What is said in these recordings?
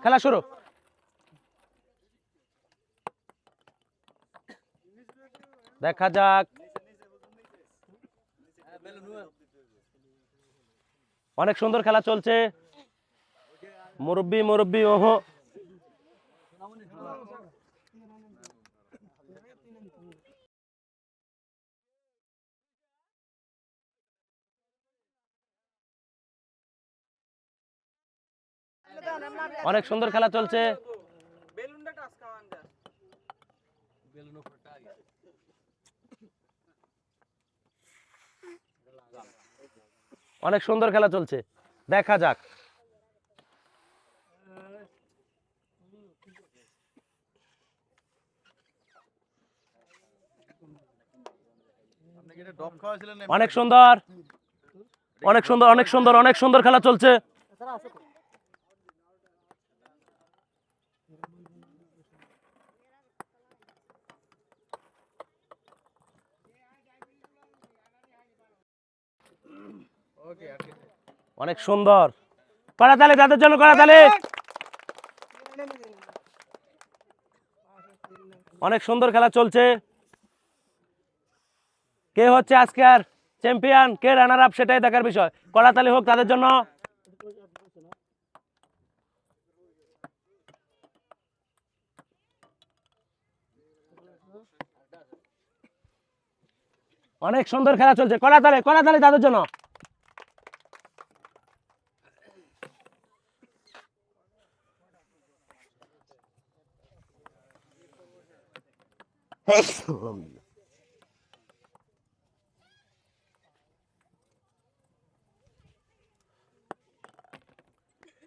খেলা শুরু। দেখা যাক। অনেক সুন্দর খেলা চলছে। মুরব্বি মুরব্বি ওহো। অনেক সুন্দর খেলা চলছে। অনেক সুন্দর খেলা চলছে, দেখা যাক। অনেক সুন্দর, অনেক সুন্দর, অনেক সুন্দর, অনেক সুন্দর খেলা চলছে। অনেক সুন্দর, কড়াতালি তাদের জন্য, কড়াতালি। অনেক সুন্দর খেলা চলছে। কে হচ্ছে আজকের চ্যাম্পিয়ন, কে রানার আপ, সেটাই দেখার বিষয়। কড়াতালি হোক তাদের জন্য। অনেক সুন্দর খেলা চলছে, কড়াতালি, কড়াতালি তাদের জন্য।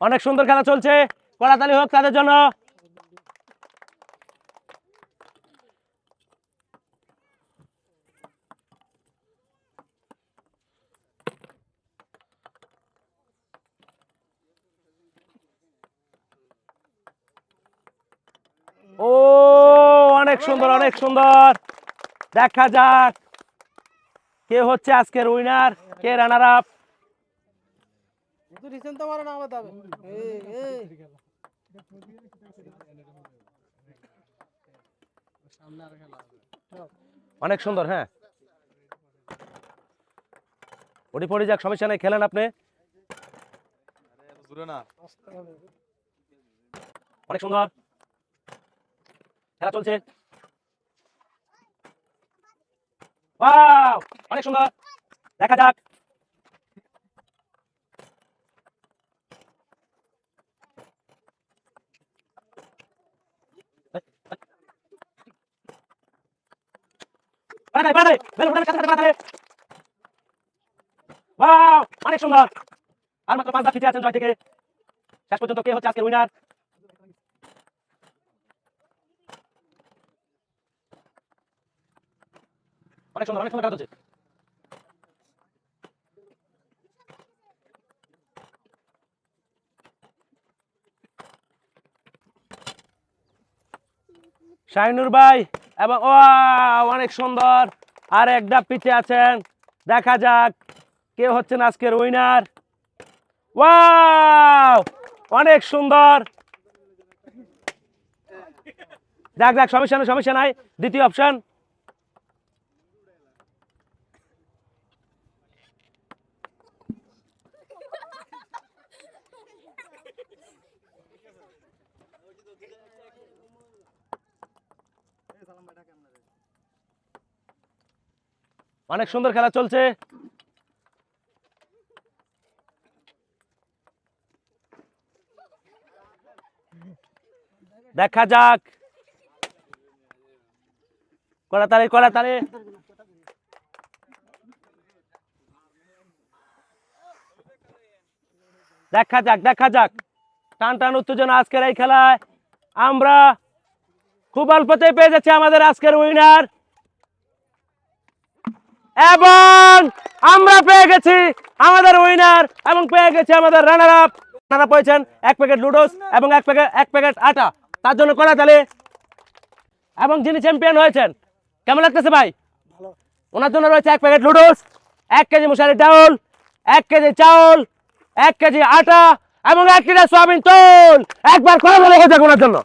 অনেক সুন্দর খেলা চলছে, কড়াতালি হোক তাদের জন্য। ও অনেক সুন্দর, অনেক সুন্দর। দেখা যাক কে হচ্ছে আজকের উইনার, কে রানার আপ। অনেক সুন্দর, হ্যাঁ ওটি পড়ে যাক, সমস্যা নেই, খেলেন আপনি। অনেক সুন্দর খেলা চলছে। ওয়াও অনেক সুন্দর, দেখা যাক। অনেক সুন্দর, আর মাত্র 5 বার ফিরে আছেন জয় থেকে। শেষ পর্যন্ত কে হচ্ছে আজকের উইনার। অনেক সুন্দর, অনেক সুন্দর খেলা চলছে। শাহিনুর ভাই এবং ও অনেক সুন্দর, আর এক ধাপ পিছিয়ে আছেন। দেখা যাক কে হচ্ছেন আজকের উইনার। ওয়াও অনেক সুন্দর। যাক যাক, সমস্যা নেই, সমস্যা নাই। দ্বিতীয় অপশন। অনেক সুন্দর খেলা চলছে। দেখা যাক, কড়াতালি, কড়াতালি। দেখা যাক, দেখা যাক, টান টান উত্তেজনা আজকের এই খেলায়। আমরা খুব অল্পতেই পেয়ে যাচ্ছি আমাদের আজকের উইনার, এবং আমরা পেয়ে গেছি আমাদের উইনার, এবং পেয়ে গেছি আমাদের রানার আপ। রানার আপ হয়েছেন 1 প্যাকেট লুডোস এবং 1 প্যাকেট আটা, তার জন্য কড়াতালি। এবং যিনি চ্যাম্পিয়ন হয়েছেন, কেমন লাগতেছে ভাই? ওনার জন্য রয়েছে 1 প্যাকেট লুডোস, 1 কেজি মশারি ডাউল, 1 কেজি চাউল, 1 কেজি আটা এবং 1 লিটার সয়াবিন তেল একবার করা ভালো হয়ে যাক ওনার জন্য।